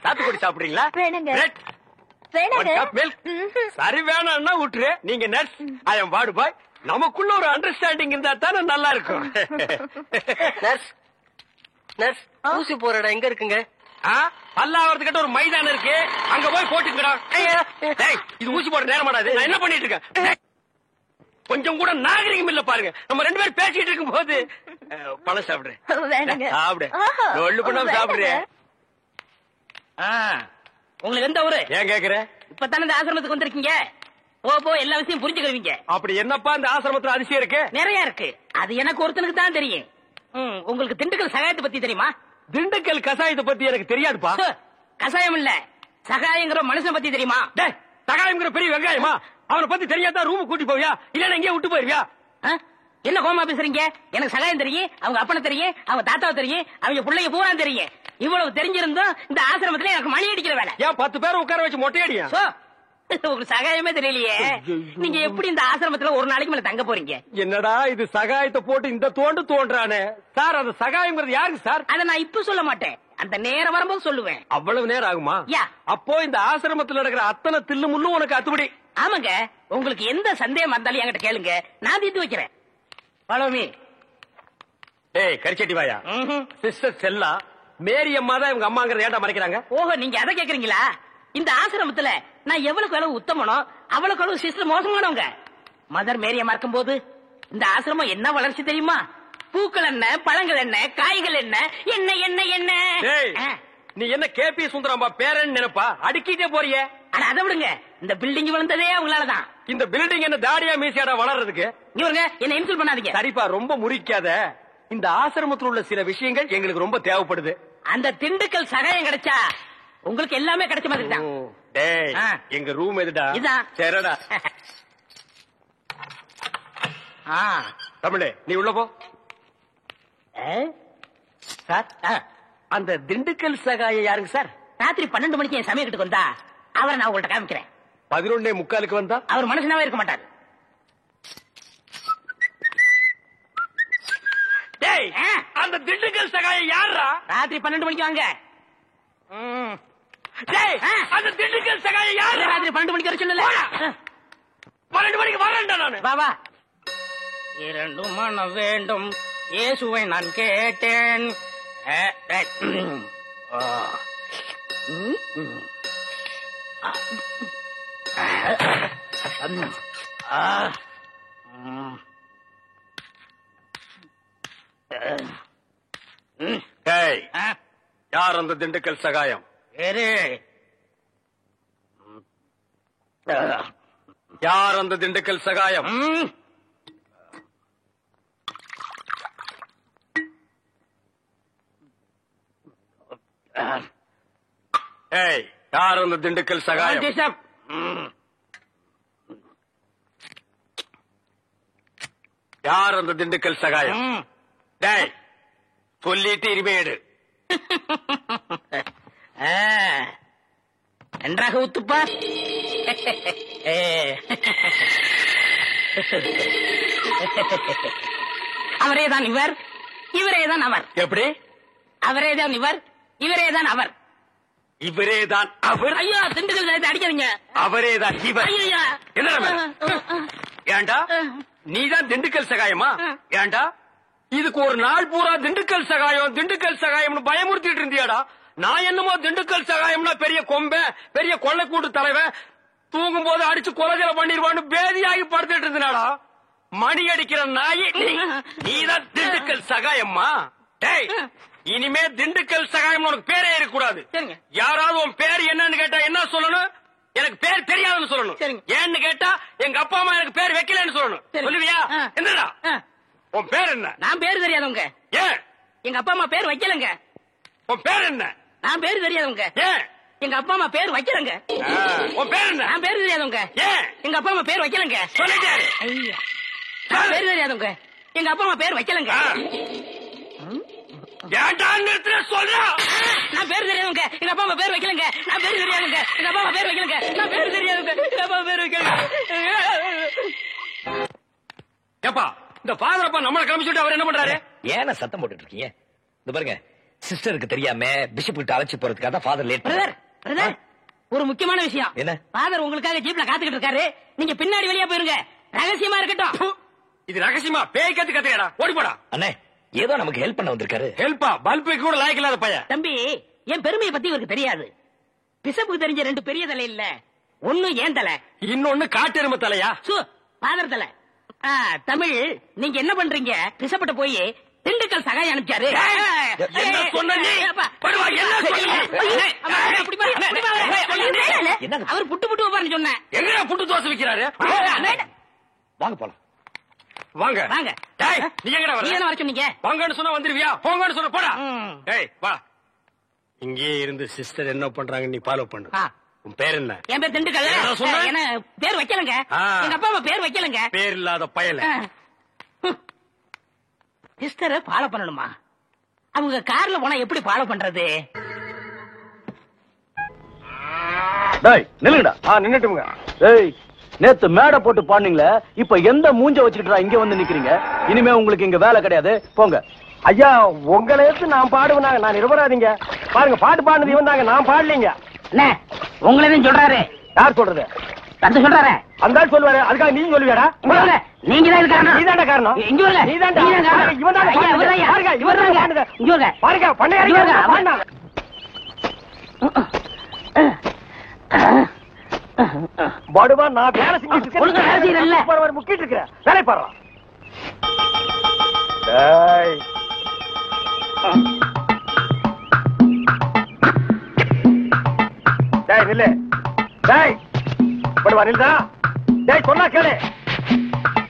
சாத்துக்குடி சாப்பிடுறீங்களா? வேணுங்க. பிரெட், வேணுங்க. மில்க். சரி வேணாம்னா விட்டுரு. நீங்க nurse, I am ward boy. நமக்குள்ள ஒரு அண்டர்ஸ்டாண்டிங் இருந்தா தானே நல்லா இருக்கும். நர்ஸ், நர்ஸ், ஊசி போற இடம் எங்க இருக்குங்க? பல்லாவரத்துக்கிட்ட ஒரு மைதானம் இருக்கு, அங்க போய் போட்டுக்கடா. இது ஊசி போட நேரம் மாட்டாது. நான் என்ன பண்ணிட்டு இருக்கேன்? கொஞ்சம் கூட நாகரிகம் இல்ல பாருங்க. நம்ம 2 பேரும் பேசிட்டு இருக்கும் போது பழம் சாப்பிடுறேன். சாப்பிடு, ஒண்ணு பண்ணாம சாப்பிடுறேன். உங்களுக்கு எந்த ஊரு? ஏன் கேக்குற? இப்பதானே இந்த ஆசிரமத்துக்கு வந்திருக்கீங்க, போ எல்லா விஷயம் புரிஞ்சுக்கிறீங்க. அப்படி என்னப்பா இந்த ஆசிரமத்துல அதிசயம் இருக்கு? நிறைய இருக்கு, அது எனக்கு ஒருத்தனுக்கு தான் தெரியும். உங்களுக்கு திண்டுக்கல் சகாயத்தை பத்தி தெரியுமா? திண்டுக்கல் கசாயத்தை பத்தி எனக்கு தெரியாதுப்பா. கசாயம் இல்ல, சகாயங்கிற மனுஷன் பத்தி தெரியுமா? சகாயங்கிற பெரிய வெங்காயமா? அவனை பத்தி தெரியாதா ரூம் கூட்டி போவியா, இல்லன்னா எங்கேயே விட்டு போயிருவியா? என்ன கோமா பேசுறீங்க? எனக்கு சகாயம் தெரியும், அவங்க அப்பனை தெரியும், அவங்க தாத்தாவை தெரியும், அவங்க பிள்ளைங்க பூரா தெரியும். இவ்வளவு தெரிஞ்சிருந்தோம் இந்த ஆசிரமத்துல எனக்கு மணி அடிக்கிற வேலை. ஏன் 10 பேரை உட்கார வச்சு மொட்டையடியா? உங்களுக்கு சகாயமே தெரியலையே, நீங்க எப்படி இந்த ஆசிரமத்துல ஒரு நாளைக்கு மேல தங்க போறீங்க? என்னடா இது சகாயத்தை போட்டு இந்த தோன்றானே சார். அந்த சகாயம்ங்கிறது யாருக்கு சார்? அத நான் இப்ப சொல்ல மாட்டேன், அந்த நேரம் வரும்போது சொல்லுவேன். அவ்வளவு நேரம் ஆகுமா? அப்போ இந்த ஆசிரமத்துல நடக்கிற அத்தனை தில்லு முள்ளும் உனக்கு அத்துபடி? ஆமாங்க, உங்களுக்கு எந்த சந்தேகம் இருந்தாலும் என்கிட்ட கேளுங்க, நான் தீர்த்து வைக்கிறேன். பழமி. ஏய் கரிச்சட்டி வாயா. சிஸ்டர் செல்லா, மேரி அம்மா தான் இவங்க அம்மாங்கிறத ஏன்டா மறைக்கிறாங்க? ஓஹோ, நீங்க அதை கேக்குறீங்களா? இந்த ஆசிரமத்துல நான் எவ்வளவுக்கு அளவு உத்தமனோ அவ்வளவுக்கு அளவு சிஸ்டர் மோசமானவங்க. மதர் மேரி அம்மா இருக்கும் போது இந்த ஆசிரமம் என்ன வளர்ச்சி தெரியுமா? பூக்கள் என்ன, பழங்கள் என்ன, காய்கள் என்ன, என்ன என்ன என்ன. நீ என்ன கேபி சுந்தரம்பா பேரன் நினைப்பா? அடிக்கிட்டே போறிய. ஆனா அதை விடுங்க, இந்த பில்டிங் விழுந்ததே அவங்களாலதான். இந்த பில்டிங் என்ன தாடியா மீசியாடா வளர்றதுக்கு? இவருங்க என்ன இன்சல்ட் பண்ணாதீங்க. சரிப்பா, ரொம்ப முறிக்காத. இந்த ஆசிரமத்தில் உள்ள சில விஷயங்கள் எங்களுக்கு ரொம்ப தேவைப்படுது. அந்த திண்டுக்கல் சகாயம் கிடைச்சா உங்களுக்கு எல்லாமே கிடைச்ச மாதிரி தான். டேய், எங்க ரூம் எதுடா? இதான். சரிடா. தமிழே, நீ உள்ள போ. சார், அந்த திண்டுக்கல் சகாயம் யாருங்க சார்? ராத்திரி 12 மணிக்கு என் சமயத்துக்கு வந்தா அவரை நான் உங்கள்ட்ட காமிக்கிறேன். 11:45 வந்தா அவர் மனுஷனாவே இருக்க மாட்டார். டேய், அந்த திண்டுக்கல் சகாயம் யாரா? ராத்திரி 12 மணிக்கு வாங்க. டேய், அந்த திண்டுக்கல் சகாயம் யாரு? ராத்திரி 12 மணிக்கு வர சொல்லல. 12 மணிக்கு வரேன்டா நானு. வா வா. 2 மனம் வேண்டும் இயேசுவை நான் கேட்டேன். யார் அந்த திண்டுக்கல் சகாயம்? யார் அந்த திண்டுக்கல் சகாயம்? யார் அந்த திண்டுக்கல் சகாயம்? யார் அந்த திண்டுக்கல் சகாயம்? டேய் சொல்லிட்டு இனிமேடு நன்றாக ஊத்துப்பா. அவரேதான் இவர், இவரேதான் அவர். எப்படி? அவரேதான் இவர், இவரேதான் அவர். இவரேதான் அவர்? ஐயோ திண்டுக்கல் அடிக்காதீங்க. அவரேதான் இவர். என்ன ஏண்டா நீதான் திண்டுக்கல் சகாயமா? ஏண்டா இதுக்கு ஒரு நாள் பூரா திண்டுக்கல் சகாயம் திண்டுக்கல் சகாயம்னு பயமுறுத்திட்டு இருந்தியாடா. நான் என்னமோ திண்டுக்கல் சகாயம்னா பெரிய கொம்பை பெரிய கொள்ளைக்கூட்டு தலைவன் தூங்கும் போது அடிச்சு கொலைஜல பண்ணிடுவான்னு பேதியாகி படுத்துட்டு இருந்தாடா. மணி அடிக்கிற நாய் நீதான் திண்டுக்கல் சகாயம்மா? டேய் இனிமே திண்டுக்கல் சகாயம் உனக்கு பேரே இருக்கக்கூடாது. யாராவது உன் பேர் என்னன்னு கேட்டா என்ன சொல்லணும்? எனக்கு பேர் தெரியாதுன்னு சொல்லணும். ஏன்னு கேட்டா எங்க அப்பா அம்மா எனக்கு பேர் வைக்கலன்னு சொல்லணும். சொல்லுவியா? என்னடா உன் பேர் என்ன? நான் பேர் தெரியாதவங்க. ஏன்? எங்க அப்பா அம்மா பேர் வைக்கலங்க. உன் பேர் என்ன? நான் பேர் தெரியாதவங்க. ஏன்? எங்க அப்பா அம்மா பேர் வைக்கலங்க. உன் பேர் என்ன? நான் பேர் தெரியாதவங்க. ஏன்? எங்க அப்பா அம்மா பேர் வைக்கலங்க. சொல்லிட்டாரு. ஐயா நான் பேர் தெரியாதவங்க. எங்க அப்பா அம்மா பேர் வைக்கலங்க. ஏன்டா நிறுத்துற சொல்றா? நான் பேர் தெரியாதவங்க. எங்க அப்பா அம்மா பேர் வைக்கலங்க. நான் பேர் தெரியாதவங்க. எங்க அப்பா அம்மா பேர் வைக்கலங்க. நான் பேர் தெரியாதவங்க. எங்க அப்பா பேர் வைக்கலங்க. ஏப்பா இந்த ஃபாதர் அப்பா நம்மள கிளம்பிச்சுட்டு அவர் என்ன பண்றாரு? ஏன சத்தம் போட்டுட்டு இருக்கீங்க? இந்த பாருங்க சிஸ்டருக்கு தெரியாம பிஷப் கிட்ட அழைச்சு போறதுக்காக தான் ஃபாதர் லேட். பிரதர் ஒரு முக்கியமான விஷயம். என்ன? ஃபாதர் உங்களுக்காக ஜீப்ல காத்துக்கிட்டு இருக்காரு. நீங்க பின்னாடி வெளியே போயிருங்க. ரகசியமா இருக்கட்டும். இது ரகசியமா பேய் கத்து கத்துக்கடா. ஓடி போடா. அண்ணே ஏதோ நமக்கு ஹெல்ப் பண்ண வந்திருக்காரு. ஹெல்ப்பா? பல்புக்கு கூட லாய்க்கு இல்லாத பையன். தம்பி என் பெருமையை பத்தி இவருக்கு தெரியாது. பிஷப்புக்கு தெரிஞ்ச ரெண்டு பெரிய தலை இல்ல. ஒண்ணு ஏன் தலை, இன்னொன்னு காட்டெருமை தலையா? ஃபாதர் தலை. தமிழ் நீங்க என்ன பண்றீங்க? பிஷப்பிட்ட போய் திண்டுக்கல் சகாயம் அனுப்பிச்சாரு. அவர் புட்டு புட்டு வைப்பாருன்னு சொன்னேன். எங்க புட்டு தோசை விக்கிறாரு? வாங்க போலாம். வாங்க வாங்க. நீ எங்கடா வர? நீ என்ன வர சொன்னீங்க? வாங்கன்னு சொன்னா வந்துருவியா? போங்கன்னு சொன்ன போடா. டேய் வா. இங்கே இருந்து சிஸ்டர் என்ன பண்றாங்க நீ ஃபாலோ பண்ணு. உன் பேர் என்ன? என் பேர் திண்டுக்கல். என்ன பேர் வைக்கலங்க. எங்க அப்பா அம்மா பேர் வைக்கலங்க. பேர் இல்லாத பயல. சிஸ்டரை ஃபாலோ பண்ணணுமா? அவங்க கார்ல போனா எப்படி ஃபாலோ பண்றது? டேய் நில்லுடா. நின்னுட்டுங்க. டேய் நேத்து மேடை போட்டு பாடுனீங்களே, இப்ப எந்த மூஞ்ச வச்சுக்கிட்டா இங்க வந்து நிக்கிறீங்க? இனிமே உங்களுக்கு இங்க வேலை கிடையாது, போங்க. ஐயா உங்களை எடுத்து நான் பாடுவேனாங்க, நான் நிரபராதிங்க. பாருங்க பாட்டு பாடுனது இவன் தாங்க, நான் பாடலீங்க. என்ன உங்களதான் சொல்றாரு? யார் சொல்றது? தந்து சொல்றாரு. அந்த ஆள் சொல்லுவாரு, அதுக்காக நீங்க சொல்லுவியாடா? நீங்க தான் காரணம். நீ தாண்டா காரணம். இங்க வரல. நீ தாண்டா. இவன் தான் பாருங்க, இவன் தான் பாடுங்க. இங்க வரல. பாருங்க பண்ணையாரி பாடுனா. படுவா நான் வேலை செஞ்சுட்டு ஒழுங்கா வேலை செய்யறல்ல. முக்கிட்டு இருக்கிறேன். வேலை பாடுறான். டேய் டேய் நில்லு. டேய் படுவா நில்லுடா. டேய் சொன்னா கேளு.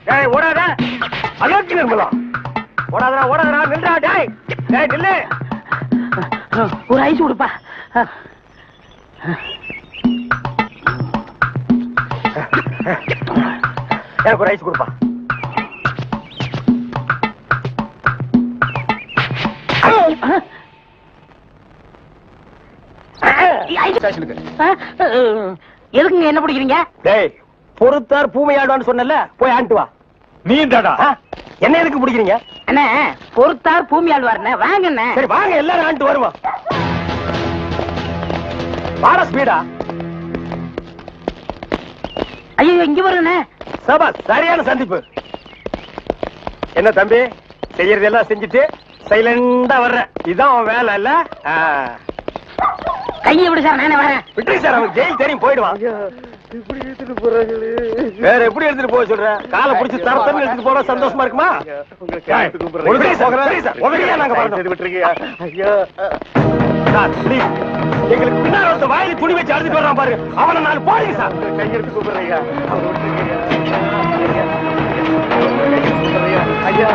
டேய் ஓடாத. அலர்ஜி நிர்மலா. ஓடாதடா ஓடாதடா நில்லுடா. டேய் டேய் நில்லு. ஒரு ஐஸ் கொடுப்பா. எனக்கு ஒரு ஐஸ் கொடுப்பா. எதுக்குங்க என்ன பிடிக்கிறீங்க? டேய் பொறுத்தார் பூமையாடுவான்னு சொன்னல, போய் ஆண்டு வா. நீ தாடா என்ன எதுக்கு பிடிக்கிறீங்க? அண்ணே பொறுத்தார் பூமி ஆழ்வார்ண்ணே, வாங்க அண்ணே. சரி வாங்க எல்லாரும் ஆண்டு வருவோம். வாட ஸ்பீடா. ஐயோ இங்க வருங்கண்ணே. சபா சரியான சந்திப்பு. என்ன தம்பி செய்யறது எல்லாம் செஞ்சுட்டு சைலண்டா வர்ற, இதான் அவன் வேலை இல்ல? கையை விடு சார், நானே வரேன். விட்டு சார், அவன் ஜெயில் தெரியும் போயிடுவான். இப்படி எடுத்துட்டு போறாங்களே. வேற எப்படி எடுத்துட்டு போக சொல்ற? காலை பிடிச்சி தரத்தன்னு எடுத்துட்டு போனா சந்தோஷமா இருக்குமா? எங்களுக்கு பின்னாடி ஒருத்த வாயில துணி வச்சு அழுது போடுறான் பாரு, அவனை நான் போடுங்க சார். கையெடுத்து கூப்பிடுறீங்க ஐயா.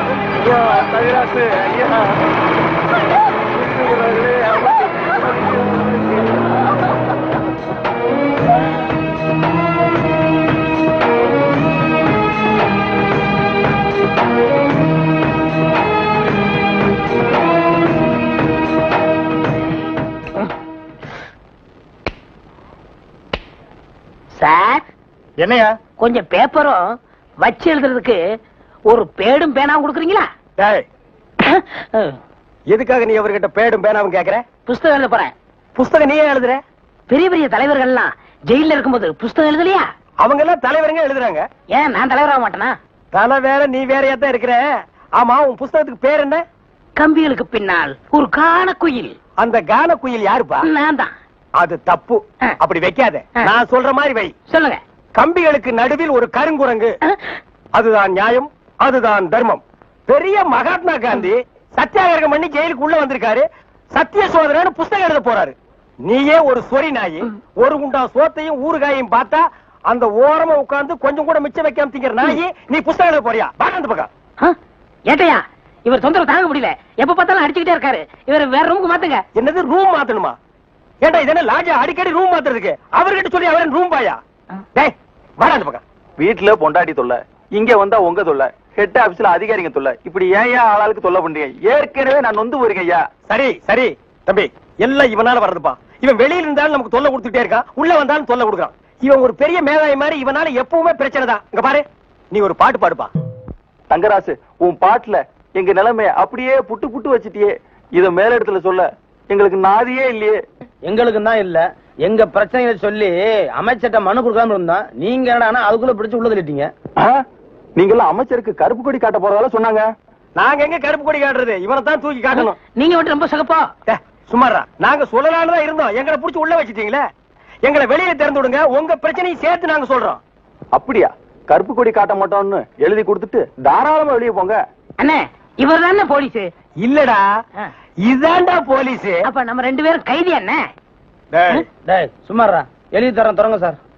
ஐயா தவிராசு ஐயா. சார் என்னையா? கொஞ்சம் பேப்பரும் வச்சு எழுதுறதுக்கு ஒரு பேடும் பேனாவும் கொடுக்குறீங்களா? டேய், எதுக்காக நீ அவர்கிட்ட பேடும் பேனாவும் கேக்குற? புஸ்தகம் எழுத போறேன். புஸ்தகம் நீயே எழுதுற? பெரிய பெரிய தலைவர்கள்லாம் ஜெயில இருக்கும்போது புஸ்தகம் எழுதலையா? அவங்க எல்லாம் தலைவருங்க எழுதுறாங்க. ஏன் நான் தலைவராக மாட்டேனா? தலை வேற நீ வேறையா தான் இருக்கிற. ஆமா, உன் புஸ்தகத்துக்கு பேர் என்ன? கம்பிகளுக்கு பின்னால் ஒரு கான குயில். அந்த கான குயில் யாருப்பா? நான் தான். அது தப்பு. அப்படி வைக்காத. நான் சொல்ற மாதிரி வை. சொல்லுங்க. கம்பிகளுக்கு நடுவில் ஒரு கருங்குரங்கு. அதுதான் நியாயம், அதுதான் தர்மம். பெரிய மகாத்மா காந்தி சத்தியாகிரகம் பண்ணி ஜெயிலுக்கு உள்ள வந்திருக்காரு. சத்திய சோதனை புஸ்தகம் எழுத போறாரு. நீயே ஒரு சொரி நாயி, ஒரு குண்டா சோத்தையும் ஊறுகாயையும் பார்த்தா அந்த ஓரமா உட்கார்ந்து கொஞ்சம் கூட மிச்சம் வைக்காம திங்கிற நாயி, நீ புஸ்தகம் எழுத போறியா? அந்த பக்கம் ஏட்டையா, இவர் தொந்தரவு தாங்க முடியல. எப்ப பார்த்தாலும் அடிச்சுக்கிட்டே இருக்காரு. இவர் வேற ரூமுக்கு மாத்துங்க. என்னது ரூம் மாத்தணுமா? ஏண்டா இது என்ன லாட்ஜா அடிக்கடி ரூம் மாத்துறதுக்கு? அவர்கிட்ட சொல்லி அவரன் ரூம் பாயா? டேய் வாடா அந்த பக்கம். வீட்டுல பொண்டாட்டி தொல்லை, இங்க வந்தா உங்க தொல்லை, ஹெட் ஆபீஸ்ல அதிகாரிங்க தொல்லை, இப்படி ஏன் ஆளாளுக்கு தொல்லை பண்றீங்க? ஏற்கனவே நான் நொந்து போயிருக்கேன் ஐயா. சரி சரி தம்பி, எல்லாம் இவனால வர்றதுப்பா. இவன் வெளியில இருந்தாலும் நமக்கு தொல்லை கொடுத்துட்டே இருக்கான், உள்ள வந்தாலும் தொல்லை கொடுக்கான். இவன் ஒரு பெரிய மேதாவி மாதிரி, இவனால எப்பவுமே பிரச்சனை தான். இங்க பாரு, நீ ஒரு பாட்டு பாடுப்பா. தங்கராசு, உன் பாட்டுல எங்க நிலைமைய அப்படியே புட்டு புட்டு வச்சிட்டியே. இத மேல இடத்துல சொல்ல எங்களுக்கு நாதியே இல்லையே. எங்களுக்கு தான் இல்ல, எங்க பிரச்சனைகளை சொல்லி அமைச்சர்ட்ட மனு கொடுக்காம இருந்தோம். நீங்க என்னடா அதுக்குள்ள பிடிச்சு உள்ள தள்ளிட்டீங்க. நீங்க எல்லாம் அமைச்சருக்கு கருப்பு கொடி காட்ட போறதால சொன்னாங்க. நாங்க எங்க கருப்பு கொடி காட்டுறது? இவனை தான் தூக்கி காட்டணும். நீங்க மட்டும் ரொம்ப சகப்பா. சுமாரா நாங்க சொல்லலான்னு தான் இருந்தோம். எங்களை புடிச்சு உள்ள வச்சிட்டீங்களே. எங்களை வெளியில திறந்து விடுங்க, உங்க பிரச்சனையும் சேர்த்து நாங்க சொல்றோம். அப்படியா? கருப்பு கொடி காட்ட மாட்டோம்னு எழுதி கொடுத்துட்டு தாராளமா வெளியே போங்க. அண்ணே, இவர் தானே போலீஸ்? இல்லடா, இதாண்டா போலீஸ். அப்ப நம்ம ரெண்டு பேரும் கைதி. அண்ணே சும்மாறா எழுதி தரோம், தொடங்க சார்.